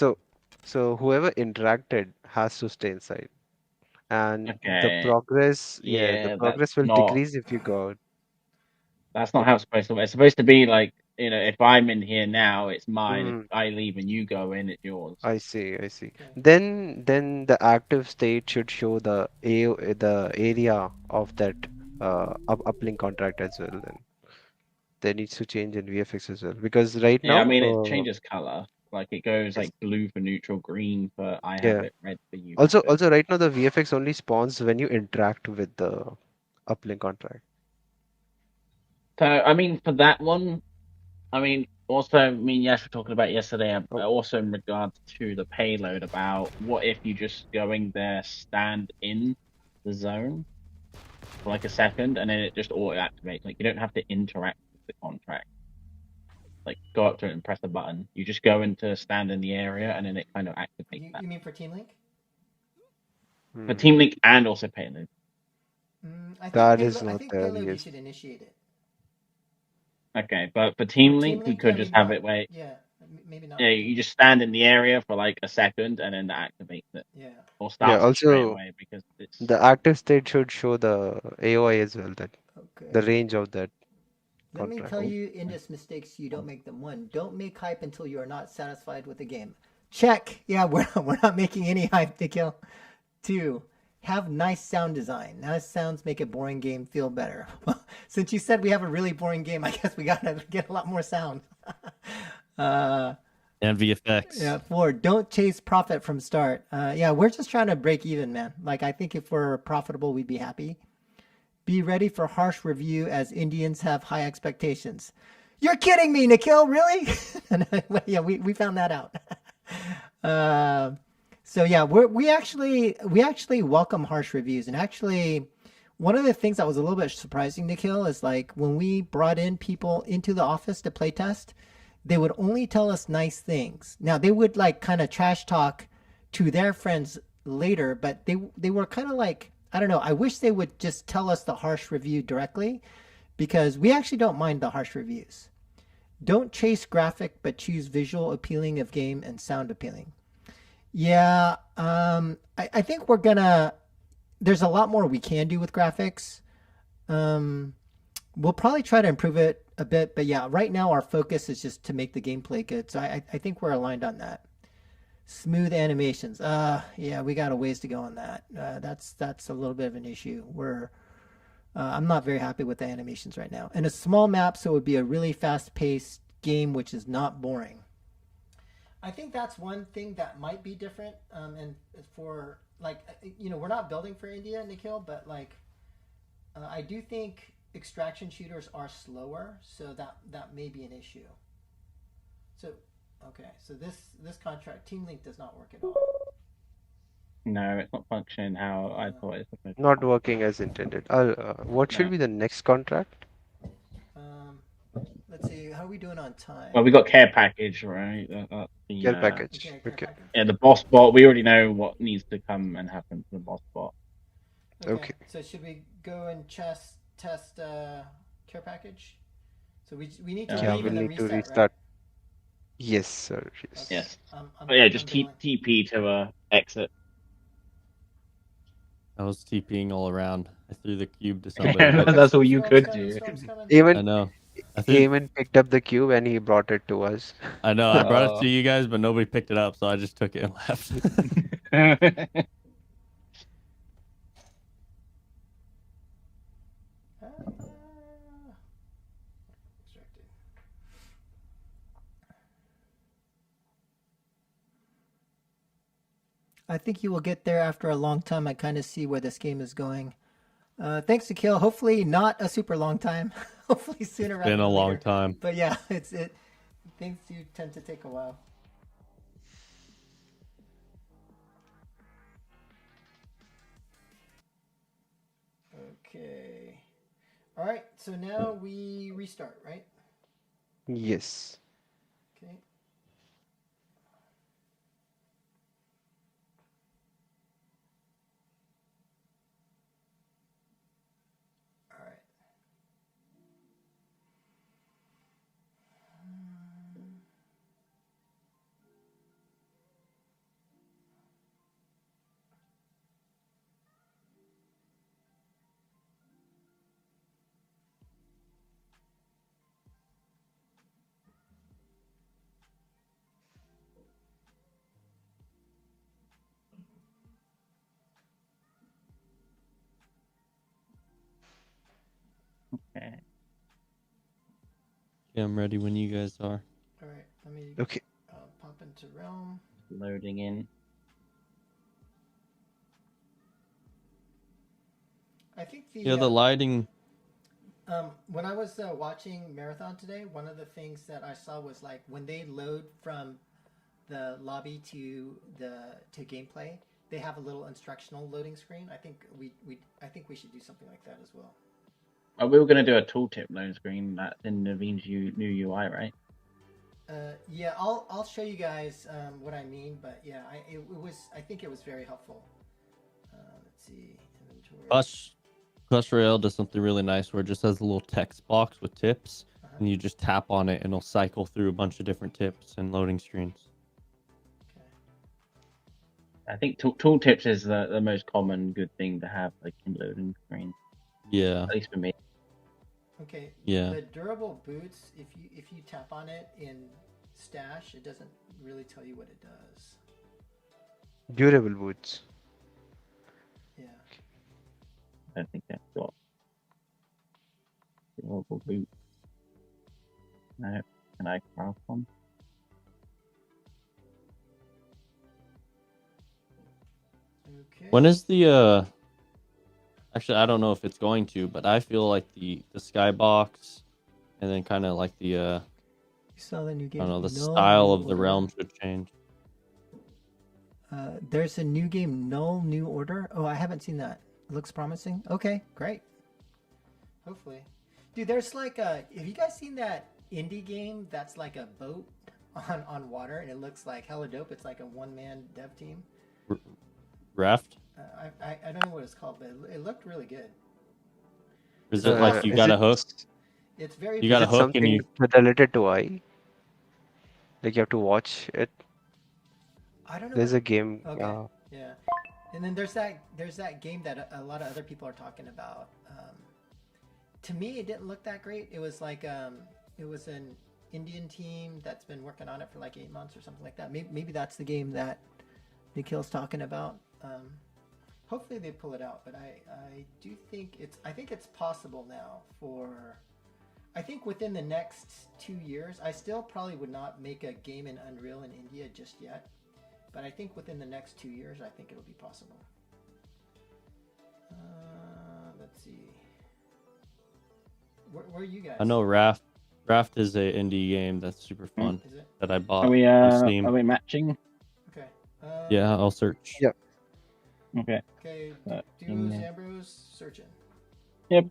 so whoever interacted has to stay inside, and the Okay. progress the Yeah, progress will decrease if you go out. that's not how it's supposed to work. It's supposed to be like, if I'm in here now, it's mine. If Mm, I leave and you go in, it's yours. I see, I see. Okay. Then the active state should show the area of that uplink contract as well. Then there needs to change in VFX as well because right Yeah, I now, mean it changes color. Like it goes yes, like blue for neutral, green for I have yeah. it, red for you have it. Also right now the VFX only spawns when you interact with the uplink contract. So I mean for that one, also, yes, we're talking about yesterday. Oh, Also, in regards to the payload, about what if you just going there, stand in the zone for like a second, and then it just auto activates. Like you don't have to interact with the contract. Like go up to it and press a button. You just go into stand in the area, and then it kind of activates that You mean for Team Link? for hmm. Team Link and also payload. I think That is payload. I not think there, payload. You yes. should initiate it. Okay, but for For Team Team Link, we Link, yeah, could just maybe have not. it where Yeah, maybe not yeah, for Team you Link. just stand in the area for like a second, and then that activates it Yeah. or Yeah, starts it straight also away because it's the active state should show the AOI as well, that the Okay. range of that Let me contract. tell you Indus mistakes you don't make them. One, don't make hype until you are not satisfied with the game. Check. Yeah, we're not making any hype to kill. Two, have nice sound design. Nice sounds make a boring game feel better. Well, since you said we have a really boring game, I guess we gotta get a lot more sound. uh, And VFX. yeah. Four, don't chase profit from start. Yeah, we're just trying to break even, man. Like I think if we're profitable, we'd be happy. Be ready for harsh review as Indians have high expectations. You're kidding me, Nikhil, really? Yeah, we found that out. uh, so yeah, we actually welcome harsh reviews, and actually, one of the things that was a little bit surprising, Nikhil, is like when we brought in people into the office to playtest, they would only tell us nice things. Now they would like kind of trash talk to their friends later, but they were kind of like, I don't know. I wish they would just tell us the harsh review directly, because we actually don't mind the harsh reviews. Don't chase graphic, but choose visual appealing of game and sound appealing. Yeah, I think we're gonna. There's a lot more we can do with graphics. Um, we'll probably try to improve it a bit, but yeah, right now our focus is just to make the gameplay good. So I think we're aligned on that. Smooth animations. Yeah, we got a ways to go on that. That's a little bit of an issue. I'm not very happy with the animations right now. And a small map, so it would be a really fast-paced game, which is not boring. I think that's one thing that might be different. And for like, we're not building for India, Nikhil, but like, I do think extraction shooters are slower, so that may be an issue. So, okay, so this contract, Team Link does not work at all. no, it's not functioning how I thought it was supposed Not to. working as intended. What should No. be the next contract? Um, let's see, how are we doing on time? Well, we got care package, right? That's the Care package. Okay, care Okay. package. yeah, the boss bot. We already know what needs to come and happen to the boss bot. Okay. So should we go and test care package? So we need to Yeah, Yeah, leave we'll and then need to reset, restart. right? Yes, sir. Yes. Okay. Yes. I'm, But yeah, just I'm bailing. TP to exit. I was TPing all around. I threw the cube to somebody. Oh, But That's all storm's you coming, could storm's do. coming, storm's coming. Even I know. I threw. Eamon picked up the cube and he brought it to us. I know. I brought it to you guys, but nobody picked it up, so I just took it and left. Extracted. I think you will get there after a long time. I kind of see where this game is going. Thanks to Kill. Hopefully not a super long time. Hopefully sooner rather Been a than long later. time. But yeah, things do tend to take a while. Okay. All right. So now we restart, right? Yes. Okay. All right. Okay. Yeah, I'm ready when you guys are. All right, let me Okay. pop into Realm. Loading in. I think Yeah, the lighting. when I was watching Marathon today, one of the things that I saw was like when they load from the lobby to gameplay, they have a little instructional loading screen. I think we should do something like that as well. We were going to do a tooltip loan screen that's in Naveen's new UI, right? Yeah, I'll show you guys what I mean, but yeah, I think it was very helpful. Let's see, inventory. Clash Royale does something really nice where it just has a little text box with tips, and you just tap on it, and it'll cycle through a bunch of different tips and loading screens. Okay. I think tooltips is the most common good thing to have, like in loading screen. Yeah. At least for me. Okay. Yeah. The durable boots, if you tap on it in stash, it doesn't really tell you what it does. Durable boots. Yeah. I don't think that's got durable boot. No, can I craft one? Okay. When is the actually I don't know if it's going to, but I feel like the skybox and then kind of like the You saw the new I game. don't know, the Null style New of the Order. realm should change. There's a new game, Null New Order. Oh, I haven't seen that. It looks promising. Okay, great. Hopefully. Dude, there's like have you guys seen that indie game that's like a boat on water and it looks like hella dope? It's like a one-man dev team. Raft? I don't know what it's called, but it looked really good. Is it like you Is got a it hook? It's very You got a is it hook and something you related to I? Like you have to watch it. I don't know. There's a game. Okay. Yeah. And then there's that game that a lot of other people are talking about. To me, it didn't look that great. It was like it was an Indian team that's been working on it for like 8 months or something like that. Maybe that's the game that Nikhil's talking about. Hopefully they pull it out, but I do think it's possible now for. I think within the next 2 years, I still probably would not make a game in Unreal in India just yet. But I think within the next 2 years, I think it'll be possible. Let's see. Where are you guys? I know Raft is a indie game that's super fun Is it? that I bought Are we on Steam. are we matching? Okay. Yeah, I'll search. Yeah. Okay. Okay. In Duos, there. Ambrose, searching. Yep.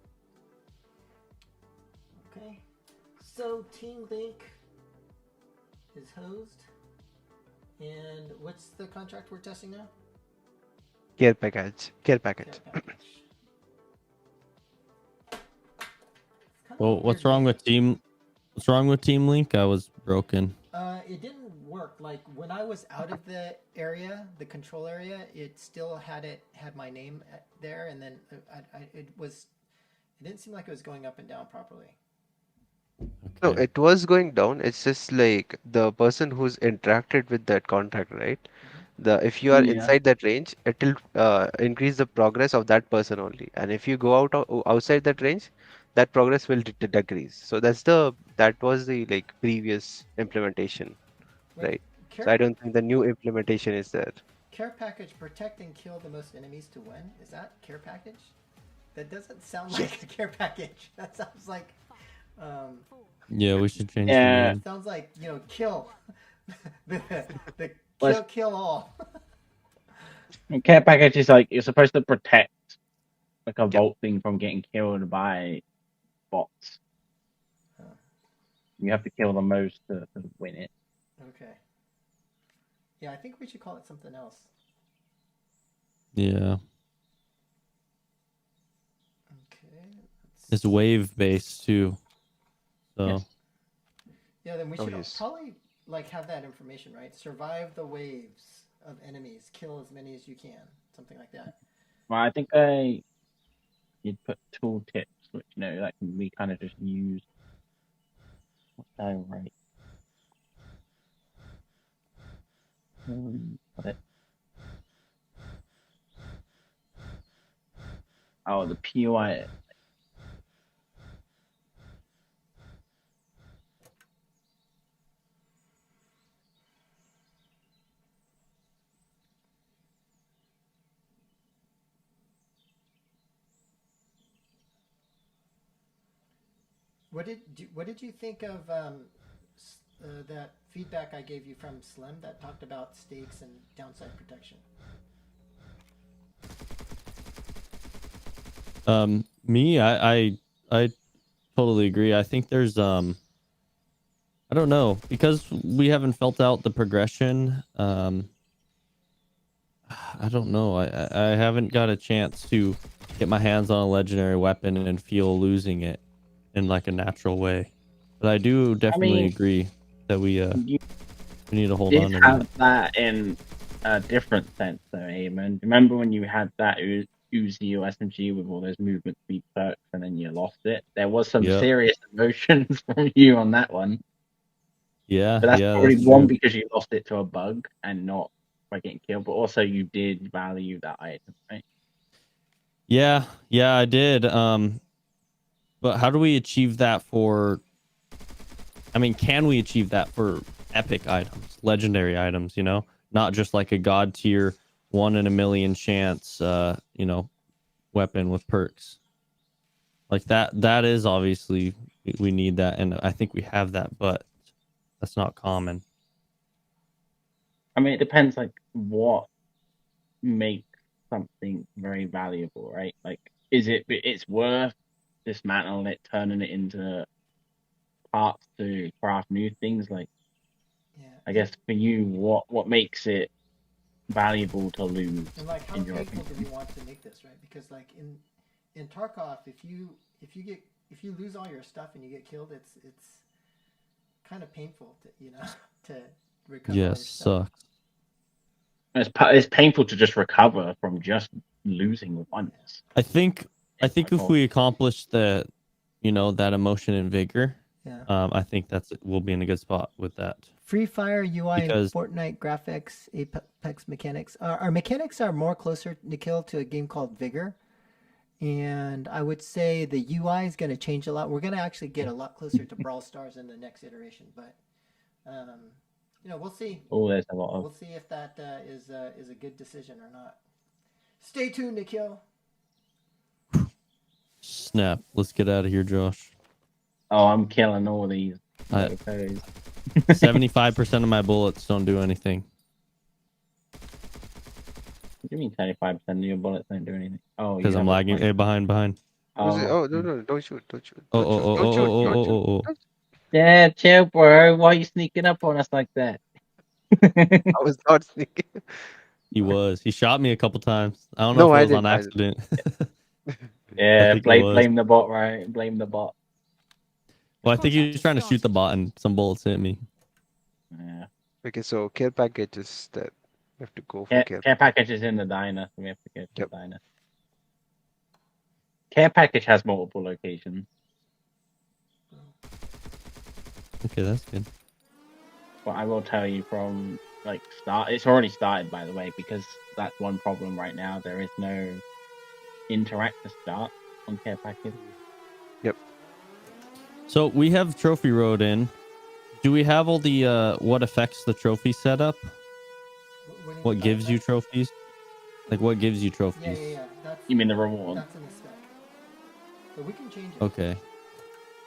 Okay. So Team Link is hosed. And what's the contract we're testing now? Care package. Care package. Care package. It's kind of a Well, what's weird wrong name. with Team Link? I was broken. It didn't work. Like when I was out of the area, the control area, it still had my name there, and then it didn't seem like it was going up and down properly. No, Okay. it was going down. It's just like the person who's interacted with that contract, right? If you are Yeah. inside that range, it will increase the progress of that person only. And if you go outside that range, that progress will decrease. So that was the like previous implementation, Wait, right? So I don't think the new implementation is there. care package: protect and kill the most enemies to win. Is that care package? That doesn't sound like a care package. That sounds like Yeah, we should change Yeah. the name. sounds like kill the Let's- kill all. Care package is like you're supposed to protect like a vault thing from getting killed by bots. Huh. You have to kill the most to win it. Okay. Yeah, I think we should call it something else. Yeah, Okay. it's wave based too. So Yes. Yeah, then we Oh, should yes. probably like have that information, right? Survive the waves of enemies, kill as many as you can, something like that. Well, I think you'd put tooltips, which that can be kind of just used. Oh, right. Got it. Oh, the POI. What did you think of that feedback I gave you from Slim that talked about stakes and downside protection? Me, I totally agree. I think there's I don't know, because we haven't felt out the progression. I don't know. I haven't got a chance to get my hands on a legendary weapon and feel losing it in like a natural way. But I do I definitely mean, agree that you we need to hold did on to have that. that in a different sense, though, Eamon. Remember when you had that Uzi or SMG with all those movement speed perks, and then you lost it? There was some Yep. serious emotions from you on that one. Yeah, But that's yeah, probably that's one true. because you lost it to a bug and not by getting killed, but also you did value that item, right? Yeah, yeah, I did. But how do we achieve that for, I mean, can we achieve that for epic items, legendary items, you know? Not just like a god tier 1 in a million chance weapon with perks. Like that is obviously we need that, and I think we have that, but that's not common. I mean, it depends, like, what makes something very valuable, right? Like, it's worth dismantling it, turning it into parts to craft new things? Like, Yeah. I guess for you, what makes it valuable to lose, And like, how in your painful do we opinion? want to make this, right? Because like in Tarkov, if you lose all your stuff and you get killed, it's kind of painful to to recover all Yes, your stuff. sucks. It's painful to just recover from just losing once. I think In if Tarkov. we accomplish that emotion and vigor, Yeah. I think we'll be in a good spot with that. Free Fire UI and Because Fortnite graphics, Apex mechanics. Our mechanics are more closer, Nikhil, to a game called Vigor. And I would say the UI is going to change a lot. We're going to actually get a lot closer to Brawl Stars in the next iteration. But, we'll see. Oh, there's a lot of. We'll see if that is a good decision or not. Stay tuned, Nikhil. snap, let's get out of here, Josh. Oh, I'm killing all these I locos. 75% of my bullets don't do anything. What do you mean 35% of your bullets don't do anything? Oh, Because you I'm have a lagging. Hey, behind. Was it? Oh, Oh, no, no, don't shoot, don't shoot, Oh, don't oh, shoot, oh, don't oh, shoot, oh, don't oh, shoot. oh, oh. Don't- yeah, chill, bro. Why are you sneaking up on us like that? I was not sneaking. He was. He shot me a couple times. I don't know No, if it I was didn't. on I didn't. accident. I Yeah, think it was. blame the bot, right? Blame the bot. Well, I think he Contact was has trying to shoot the started. bot and some bullets hit me. Yeah. Okay, so care packages that you have to go for care Care package. package is in the diner. So we have to go to Yep. the diner. Care package has multiple locations. Okay, that's good. But I will tell you from like start, it's already started, by the way, because that's one problem right now. There is no interact to start on care package. Yep. So we have Trophy Road in. Do we have all the what affects the trophy setup? What do you What mean by gives you effects? trophies? Like what gives you Yeah, trophies? yeah, yeah. You mean the reward? That's in the spec. But we can change it. Okay.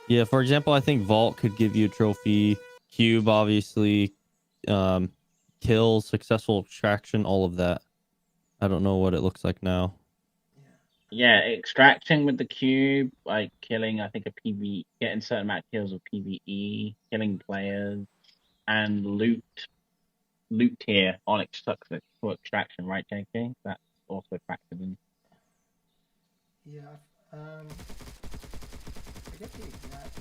Yeah, for example, I think Vault could give you a trophy. Cube, obviously. Um, kills, successful extraction, all of that. I don't know what it looks like now. Yeah, extracting with the cube, like killing, I think a PV, getting certain amount of kills with PVE, killing players, and loot tier on extraction, right, JK? That's also factored in. Yeah. Forget the exact.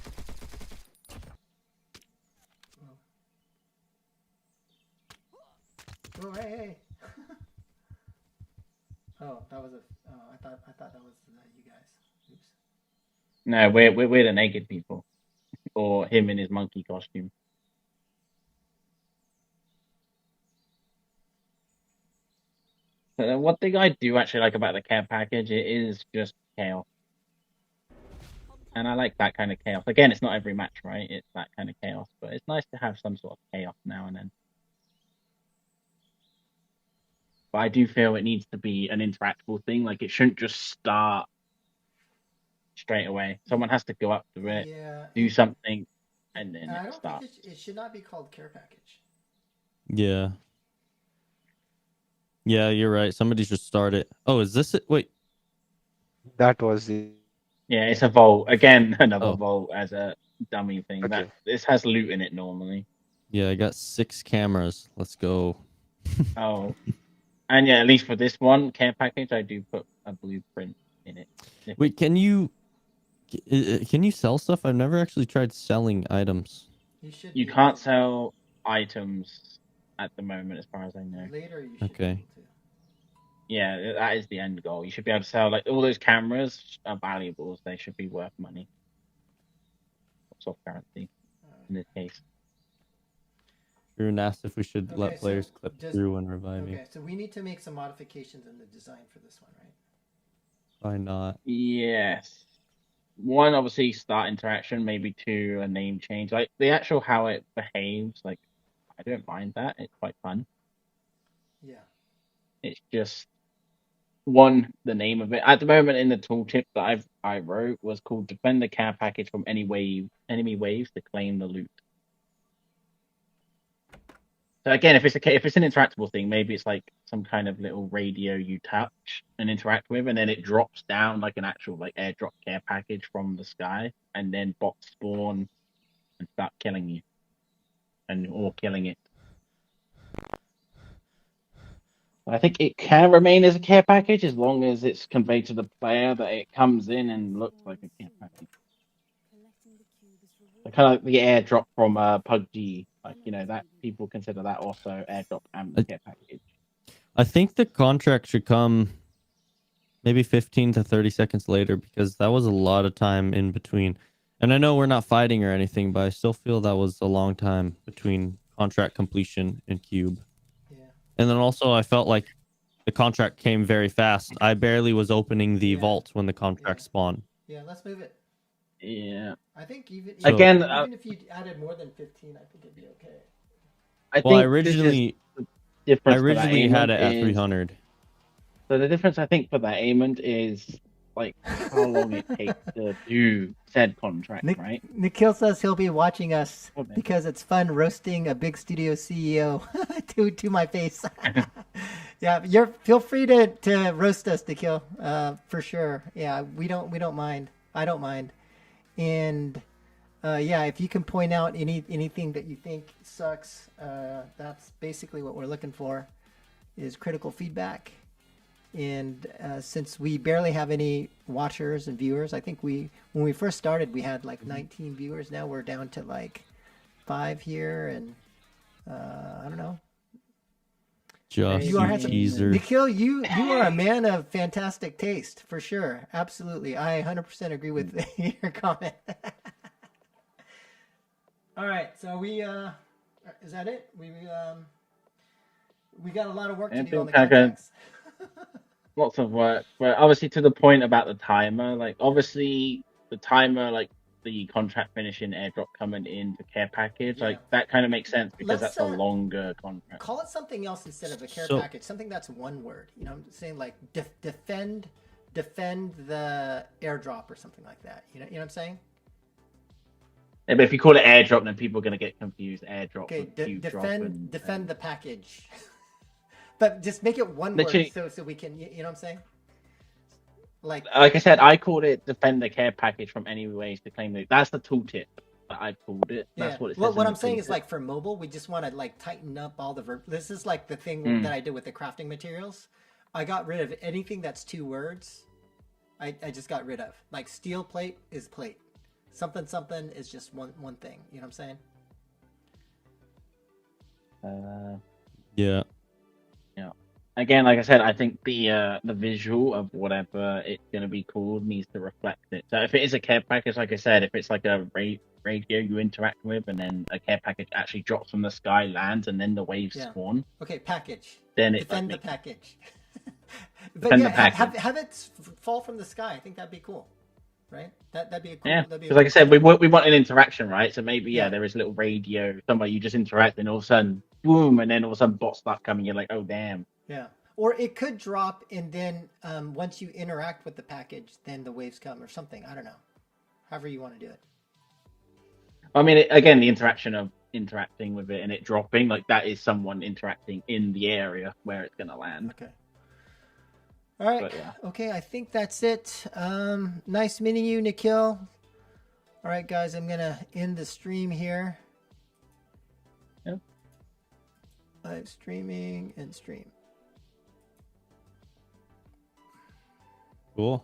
Oh, hey, hey. Oh, that was a. Oh, I thought that was you guys. Oops. No, we're the naked people, or him in his monkey costume. But one thing I do actually like about the care package, it is just chaos. And I like that kind of chaos. Again, it's not every match, right? It's that kind of chaos, but it's nice to have some sort of chaos now and then. But I do feel it needs to be an interactable thing. Like it shouldn't just start straight away. Someone has to go up to it, Yeah. do something, and then I it don't starts. think it should not be called care package. Yeah. Yeah, you're right. Somebody should start it. Oh, is this it? Wait. That was the Yeah, it's a vault. Again, another Oh. vault as a dummy thing. Okay. That this has loot in it normally. Yeah, I got 6 cameras. Let's go. Oh. And yeah, at least for this one care package, I do put a blueprint in it. Wait, can you sell stuff? I've never actually tried selling items. You can't sell items at the moment, as far as I know. Later, you should Okay. be able to. Yeah, that is the end goal. You should be able to sell, like, all those cameras are valuables. They should be worth money. Soft currency in this case. Drew asked if we should Okay, let so players clip does- through when reviving. Okay, so we need to make some modifications in the design for this one, right? Why not? Yes. One, obviously, start interaction. Maybe two, a name change. Like, the actual how it behaves, like, I don't mind that. It's quite fun. Yeah. It's just one, the name of it. At the moment, in the tooltip that I wrote was called "Defend the care package from enemy waves to claim the loot." So again, if it's an interactable thing, maybe it's like some kind of little radio you touch and interact with, and then it drops down like an actual like airdrop care package from the sky, and then bots spawn and start killing you, or killing it. I think it can remain as a care package as long as it's conveyed to the player that it comes in and looks like a care package. Kind of like the airdrop from PUBG, like, you know, that people consider that also airdrop and the care package. I think the contract should come maybe 15 to 30 seconds later, because that was a lot of time in between. And I know we're not fighting or anything, but I still feel that was a long time between contract completion and Cube. Yeah. And then also I felt like the contract came very fast. I barely was opening the vault when the contract spawned. Yeah, let's move it. Yeah. I think even if you added more than 15, I think it'd be okay. I originally had it at 300. So the difference, I think, for that Amond is like how long it takes to do said contract, right? Nikhil says he'll be watching us because it's fun roasting a big studio CEO to my face. Yeah, feel free to roast us, Nikhil, for sure. Yeah, we don't mind. I don't mind. And yeah, if you can point out anything that you think sucks, that's basically what we're looking for, is critical feedback. And since we barely have any watchers and viewers, I think when we first started, we had like 19 viewers. Now we're down to like 5 here, and I don't know. Just a teaser. Nikhil, you are a man of fantastic taste, for sure. Absolutely. I 100% agree with your comment. All right, so is that it? We got a lot of work to do on the contracts. Lots of work, but obviously to the point about the timer, like obviously the timer, like the contract finishing airdrop coming in the care package, like that kind of makes sense because that's a longer contract. Call it something else instead of a care package, something that's one word. You know, I'm saying like defend the airdrop or something like that. You know what I'm saying? Yeah, but if you call it airdrop, then people are going to get confused. Airdrop. Okay, defend the package. But just make it one word so we can, you know what I'm saying? Like I said, I called it defend the care package from any ways to claim it. That's the tooltip that I called it. That's what it says. Well, what I'm saying is, like, for mobile, we just want to like tighten up all the this is like the thing that I did with the crafting materials. I got rid of anything that's 2 words. I just got rid of. Like steel plate is plate. Something is just one thing. You know what I'm saying? Yeah. Yeah. Again, like I said, I think the visual of whatever it's going to be called needs to reflect it. So if it is a care package, like I said, if it's like a radio you interact with, and then a care package actually drops from the sky, lands, and then the waves spawn. Okay, package. Then defend the package. But yeah, have it fall from the sky. I think that'd be cool, right? That'd be a cool. Yeah, because like I said, we want an interaction, right? So maybe there is a little radio, somebody you just interact, and all of a sudden, boom, and then all of a sudden bots start coming. You're like, oh damn. Yeah. Or it could drop, and then once you interact with the package, then the waves come or something. I don't know. However you want to do it. I mean, again, the interaction of interacting with it and it dropping, like that is someone interacting in the area where it's going to land. Okay. All right. But yeah. Okay, I think that's it. Nice meeting you, Nikhil. All right, guys, I'm going to end the stream here. Yep. Live streaming and stream. Cool.